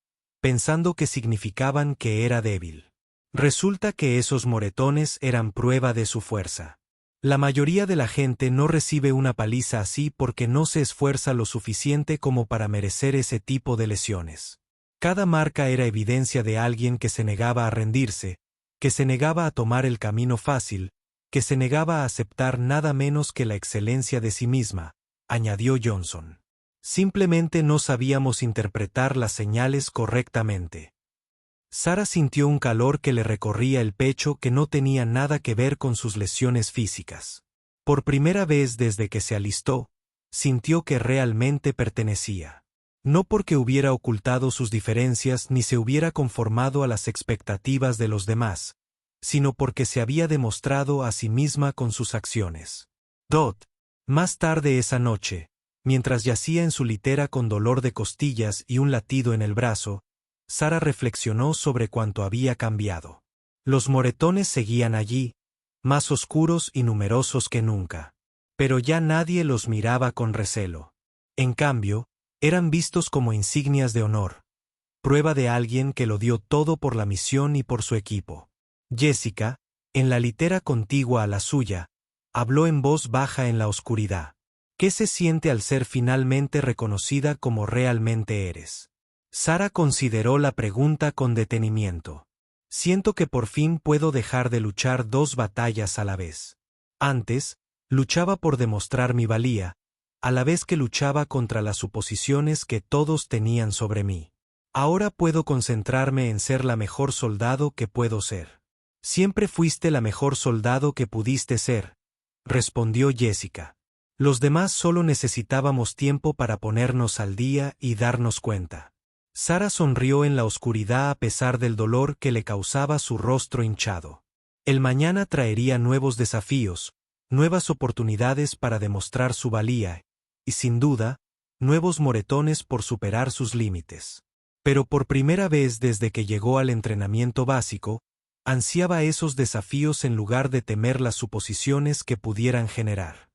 pensando que significaban que era débil. Resulta que esos moretones eran prueba de su fuerza. La mayoría de la gente no recibe una paliza así porque no se esfuerza lo suficiente como para merecer ese tipo de lesiones. Cada marca era evidencia de alguien que se negaba a rendirse, que se negaba a tomar el camino fácil, que se negaba a aceptar nada menos que la excelencia de sí misma, añadió Johnson. Simplemente no sabíamos interpretar las señales correctamente. Sara sintió un calor que le recorría el pecho que no tenía nada que ver con sus lesiones físicas. Por primera vez desde que se alistó, sintió que realmente pertenecía. No porque hubiera ocultado sus diferencias ni se hubiera conformado a las expectativas de los demás, sino porque se había demostrado a sí misma con sus acciones. Dot. Más tarde esa noche, mientras yacía en su litera con dolor de costillas y un latido en el brazo, Sara reflexionó sobre cuánto había cambiado. Los moretones seguían allí, más oscuros y numerosos que nunca. Pero ya nadie los miraba con recelo. En cambio, eran vistos como insignias de honor, prueba de alguien que lo dio todo por la misión y por su equipo. Jessica, en la litera contigua a la suya, habló en voz baja en la oscuridad. ¿Qué se siente al ser finalmente reconocida como realmente eres? Sara consideró la pregunta con detenimiento. Siento que por fin puedo dejar de luchar 2 batallas a la vez. Antes, luchaba por demostrar mi valía, a la vez que luchaba contra las suposiciones que todos tenían sobre mí. Ahora puedo concentrarme en ser la mejor soldado que puedo ser. Siempre fuiste la mejor soldado que pudiste ser, respondió Jessica. Los demás solo necesitábamos tiempo para ponernos al día y darnos cuenta. Sarah sonrió en la oscuridad a pesar del dolor que le causaba su rostro hinchado. El mañana traería nuevos desafíos, nuevas oportunidades para demostrar su valía, y sin duda, nuevos moretones por superar sus límites. Pero por primera vez desde que llegó al entrenamiento básico, ansiaba esos desafíos en lugar de temer las suposiciones que pudieran generar.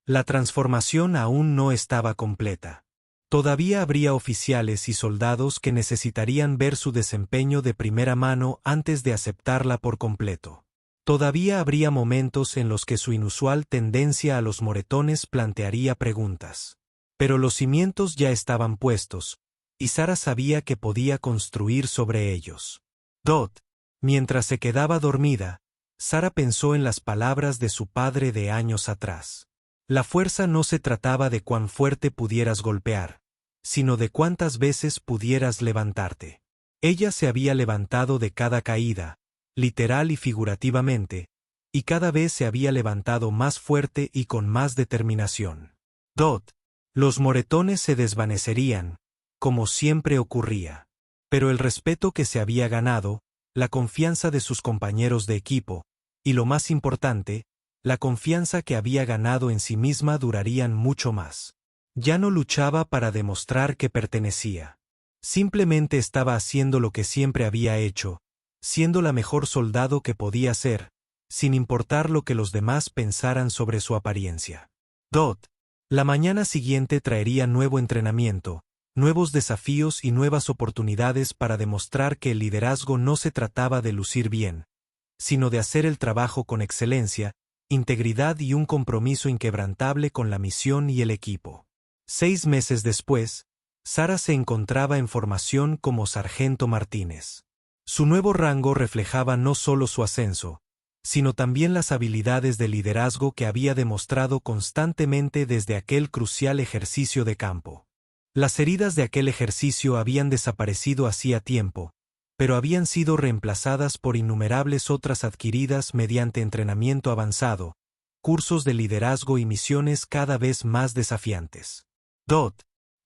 La transformación aún no estaba completa. Todavía habría oficiales y soldados que necesitarían ver su desempeño de primera mano antes de aceptarla por completo. Todavía habría momentos en los que su inusual tendencia a los moretones plantearía preguntas. Pero los cimientos ya estaban puestos, y Sarah sabía que podía construir sobre ellos. Mientras se quedaba dormida, Sarah pensó en las palabras de su padre de años atrás. La fuerza no se trataba de cuán fuerte pudieras golpear, sino de cuántas veces pudieras levantarte. Ella se había levantado de cada caída, literal y figurativamente, y cada vez se había levantado más fuerte y con más determinación. Los moretones se desvanecerían, como siempre ocurría. Pero el respeto que se había ganado, la confianza de sus compañeros de equipo, y lo más importante, la confianza que había ganado en sí misma durarían mucho más. Ya no luchaba para demostrar que pertenecía. Simplemente estaba haciendo lo que siempre había hecho, siendo la mejor soldado que podía ser, sin importar lo que los demás pensaran sobre su apariencia. La mañana siguiente traería nuevo entrenamiento, nuevos desafíos y nuevas oportunidades para demostrar que el liderazgo no se trataba de lucir bien, sino de hacer el trabajo con excelencia, integridad y un compromiso inquebrantable con la misión y el equipo. 6 meses después, Sarah se encontraba en formación como sargento Martínez. Su nuevo rango reflejaba no solo su ascenso, sino también las habilidades de liderazgo que había demostrado constantemente desde aquel crucial ejercicio de campo. Las heridas de aquel ejercicio habían desaparecido hacía tiempo, pero habían sido reemplazadas por innumerables otras adquiridas mediante entrenamiento avanzado, cursos de liderazgo y misiones cada vez más desafiantes.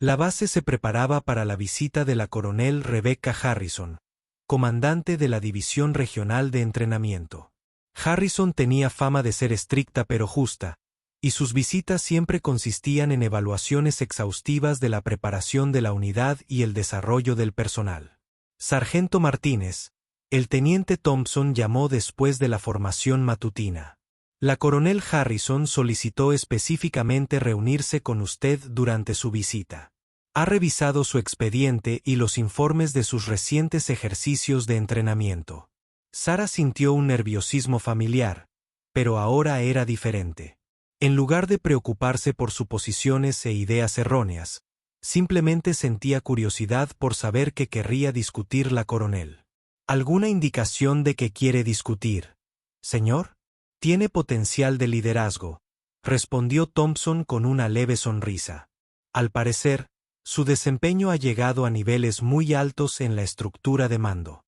La base se preparaba para la visita de la coronel Rebecca Harrison, comandante de la División Regional de Entrenamiento. Harrison tenía fama de ser estricta pero justa, y sus visitas siempre consistían en evaluaciones exhaustivas de la preparación de la unidad y el desarrollo del personal. Sargento Martínez, el teniente Thompson llamó después de la formación matutina. La coronel Harrison solicitó específicamente reunirse con usted durante su visita. Ha revisado su expediente y los informes de sus recientes ejercicios de entrenamiento. Sarah sintió un nerviosismo familiar, pero ahora era diferente. En lugar de preocuparse por suposiciones e ideas erróneas, simplemente sentía curiosidad por saber qué querría discutir la coronel. ¿Alguna indicación de qué quiere discutir, señor? Tiene potencial de liderazgo, respondió Thompson con una leve sonrisa. Al parecer, su desempeño ha llegado a niveles muy altos en la estructura de mando.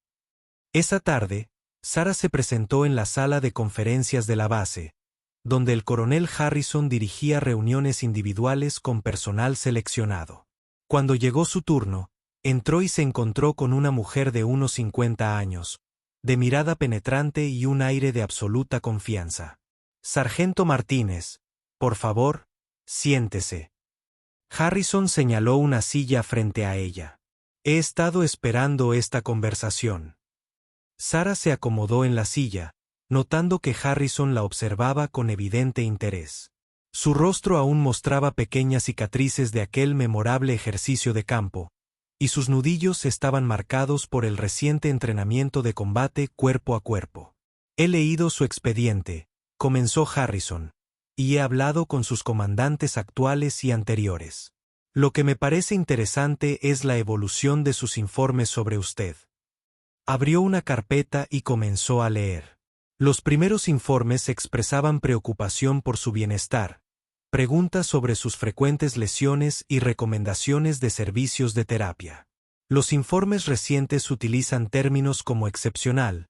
Esa tarde, Sarah se presentó en la sala de conferencias de la base, donde el coronel Harrison dirigía reuniones individuales con personal seleccionado. Cuando llegó su turno, entró y se encontró con una mujer de unos 50 años, de mirada penetrante y un aire de absoluta confianza. Sargento Martínez, por favor, siéntese. Harrison señaló una silla frente a ella. He estado esperando esta conversación. Sarah se acomodó en la silla, notando que Harrison la observaba con evidente interés. Su rostro aún mostraba pequeñas cicatrices de aquel memorable ejercicio de campo, y sus nudillos estaban marcados por el reciente entrenamiento de combate cuerpo a cuerpo. He leído su expediente, comenzó Harrison, y he hablado con sus comandantes actuales y anteriores. Lo que me parece interesante es la evolución de sus informes sobre usted. Abrió una carpeta y comenzó a leer. Los primeros informes expresaban preocupación por su bienestar, preguntas sobre sus frecuentes lesiones y recomendaciones de servicios de terapia. Los informes recientes utilizan términos como excepcional,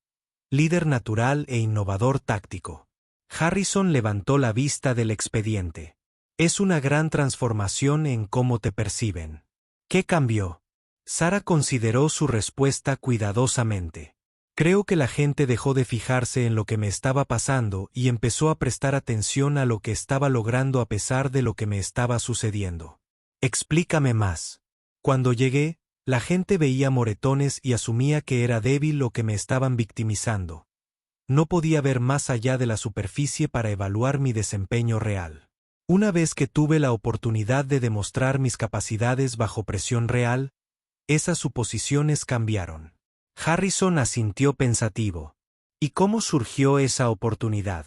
líder natural e innovador táctico. Harrison levantó la vista del expediente. Es una gran transformación en cómo te perciben. ¿Qué cambió? Sara consideró su respuesta cuidadosamente. Creo que la gente dejó de fijarse en lo que me estaba pasando y empezó a prestar atención a lo que estaba logrando a pesar de lo que me estaba sucediendo. Explícame más. Cuando llegué, la gente veía moretones y asumía que era débil lo que me estaban victimizando. No podía ver más allá de la superficie para evaluar mi desempeño real. Una vez que tuve la oportunidad de demostrar mis capacidades bajo presión real, esas suposiciones cambiaron. Harrison asintió pensativo. ¿Y cómo surgió esa oportunidad?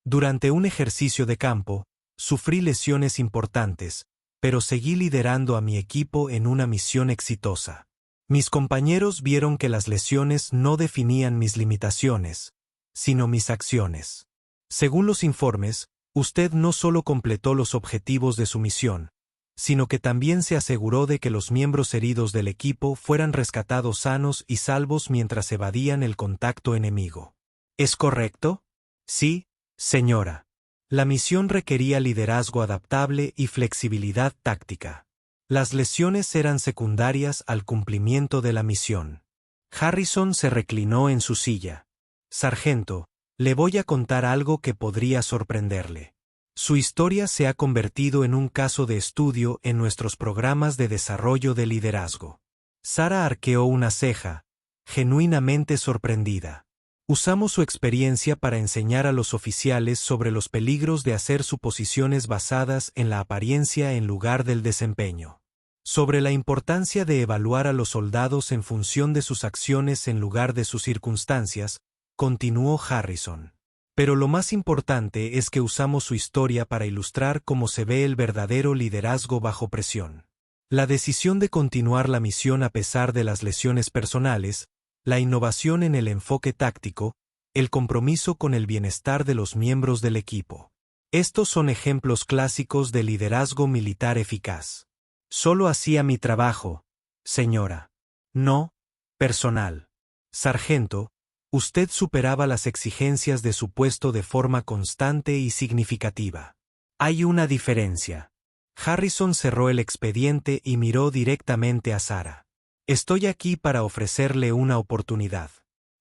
Durante un ejercicio de campo, sufrí lesiones importantes, pero seguí liderando a mi equipo en una misión exitosa. Mis compañeros vieron que las lesiones no definían mis limitaciones, sino mis acciones. Según los informes, usted no solo completó los objetivos de su misión, sino que también se aseguró de que los miembros heridos del equipo fueran rescatados sanos y salvos mientras evadían el contacto enemigo. ¿Es correcto? Sí, señora. La misión requería liderazgo adaptable y flexibilidad táctica. Las lesiones eran secundarias al cumplimiento de la misión. Harrison se reclinó en su silla. Sargento, le voy a contar algo que podría sorprenderle. Su historia se ha convertido en un caso de estudio en nuestros programas de desarrollo de liderazgo. Sara arqueó una ceja, genuinamente sorprendida. Usamos su experiencia para enseñar a los oficiales sobre los peligros de hacer suposiciones basadas en la apariencia en lugar del desempeño. Sobre la importancia de evaluar a los soldados en función de sus acciones en lugar de sus circunstancias, continuó Harrison. Pero lo más importante es que usamos su historia para ilustrar cómo se ve el verdadero liderazgo bajo presión. La decisión de continuar la misión a pesar de las lesiones personales, la innovación en el enfoque táctico, el compromiso con el bienestar de los miembros del equipo. Estos son ejemplos clásicos de liderazgo militar eficaz. Solo hacía mi trabajo, señora. No, personal. Sargento, usted superaba las exigencias de su puesto de forma constante y significativa. Hay una diferencia. Harrison cerró el expediente y miró directamente a Sara. Estoy aquí para ofrecerle una oportunidad.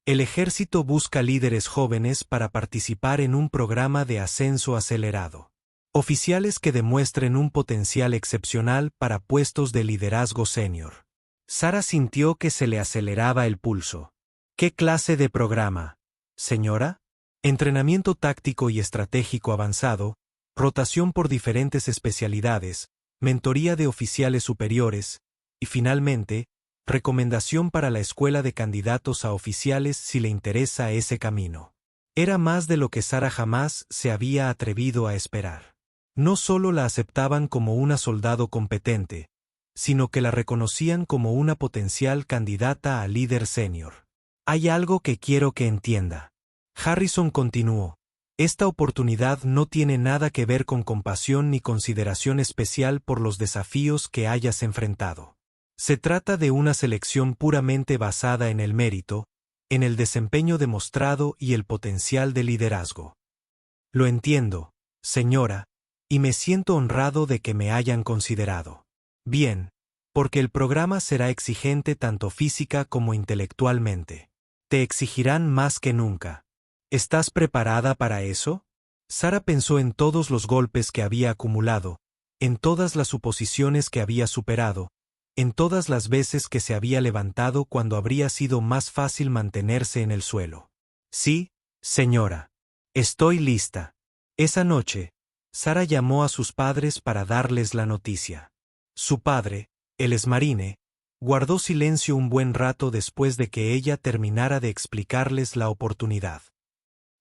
El ejército busca líderes jóvenes para participar en un programa de ascenso acelerado. Oficiales que demuestren un potencial excepcional para puestos de liderazgo senior. Sara sintió que se le aceleraba el pulso. ¿Qué clase de programa, señora? Entrenamiento táctico y estratégico avanzado, rotación por diferentes especialidades, mentoría de oficiales superiores, y finalmente, recomendación para la escuela de candidatos a oficiales si le interesa ese camino. Era más de lo que Sara jamás se había atrevido a esperar. No solo la aceptaban como una soldado competente, sino que la reconocían como una potencial candidata a líder senior. Hay algo que quiero que entienda. Harrison continuó. Esta oportunidad no tiene nada que ver con compasión ni consideración especial por los desafíos que hayas enfrentado. Se trata de una selección puramente basada en el mérito, en el desempeño demostrado y el potencial de liderazgo. Lo entiendo, señora, y me siento honrado de que me hayan considerado. Bien, porque el programa será exigente tanto física como intelectualmente. Te exigirán más que nunca. ¿Estás preparada para eso? Sara pensó en todos los golpes que había acumulado, en todas las suposiciones que había superado, en todas las veces que se había levantado cuando habría sido más fácil mantenerse en el suelo. Sí, señora. Estoy lista. Esa noche, Sara llamó a sus padres para darles la noticia. Su padre, el exmarine, guardó silencio un buen rato después de que ella terminara de explicarles la oportunidad.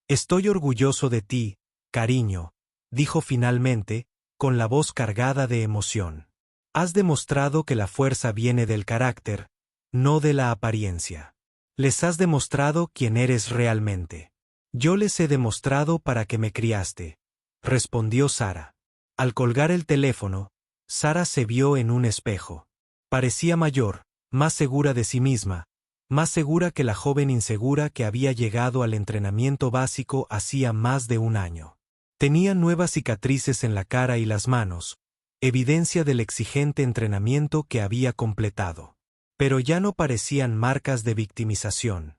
Estoy orgulloso de ti, cariño, dijo finalmente, con la voz cargada de emoción. Has demostrado que la fuerza viene del carácter, no de la apariencia. Les has demostrado quién eres realmente. Yo les he demostrado para qué me criaste, respondió Sara. Al colgar el teléfono, Sara se vio en un espejo. Parecía mayor, más segura de sí misma, más segura que la joven insegura que había llegado al entrenamiento básico hacía más de un año. Tenía nuevas cicatrices en la cara y las manos, evidencia del exigente entrenamiento que había completado. Pero ya no parecían marcas de victimización.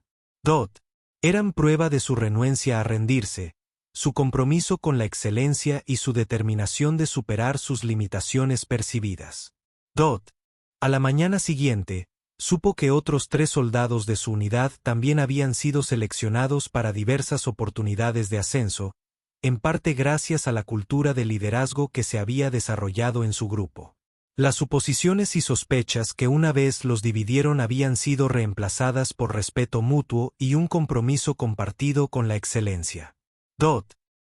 Eran prueba de su renuencia a rendirse, su compromiso con la excelencia y su determinación de superar sus limitaciones percibidas. A la mañana siguiente, supo que otros 3 soldados de su unidad también habían sido seleccionados para diversas oportunidades de ascenso, en parte gracias a la cultura de liderazgo que se había desarrollado en su grupo. Las suposiciones y sospechas que una vez los dividieron habían sido reemplazadas por respeto mutuo y un compromiso compartido con la excelencia.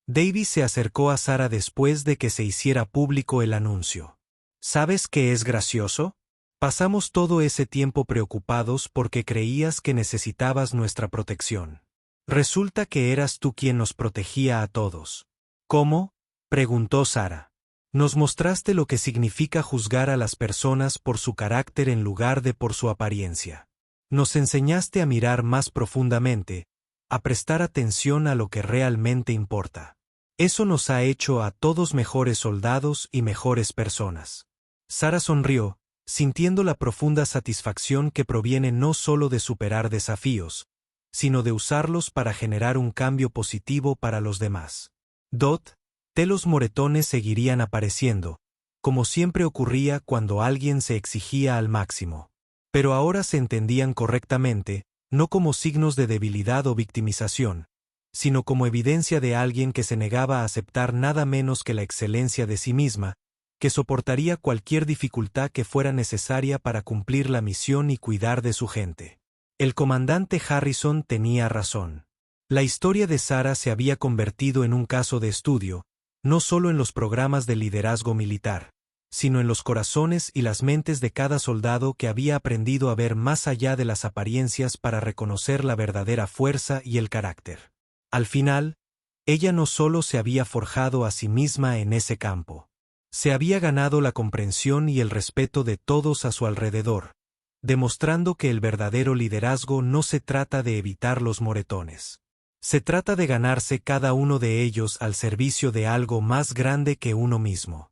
Davis se acercó a Sara después de que se hiciera público el anuncio. ¿Sabes qué es gracioso? Pasamos todo ese tiempo preocupados porque creías que necesitabas nuestra protección. Resulta que eras tú quien nos protegía a todos. ¿Cómo? Preguntó Sara. Nos mostraste lo que significa juzgar a las personas por su carácter en lugar de por su apariencia. Nos enseñaste a mirar más profundamente, a prestar atención a lo que realmente importa. Eso nos ha hecho a todos mejores soldados y mejores personas. Sara sonrió, sintiendo la profunda satisfacción que proviene no solo de superar desafíos, sino de usarlos para generar un cambio positivo para los demás. Los moretones seguirían apareciendo, como siempre ocurría cuando alguien se exigía al máximo. Pero ahora se entendían correctamente, no como signos de debilidad o victimización, sino como evidencia de alguien que se negaba a aceptar nada menos que la excelencia de sí misma, que soportaría cualquier dificultad que fuera necesaria para cumplir la misión y cuidar de su gente. El comandante Harrison tenía razón. La historia de Sara se había convertido en un caso de estudio, no solo en los programas de liderazgo militar, sino en los corazones y las mentes de cada soldado que había aprendido a ver más allá de las apariencias para reconocer la verdadera fuerza y el carácter. Al final, ella no solo se había forjado a sí misma en ese campo, se había ganado la comprensión y el respeto de todos a su alrededor, demostrando que el verdadero liderazgo no se trata de evitar los moretones. Se trata de ganarse cada uno de ellos al servicio de algo más grande que uno mismo.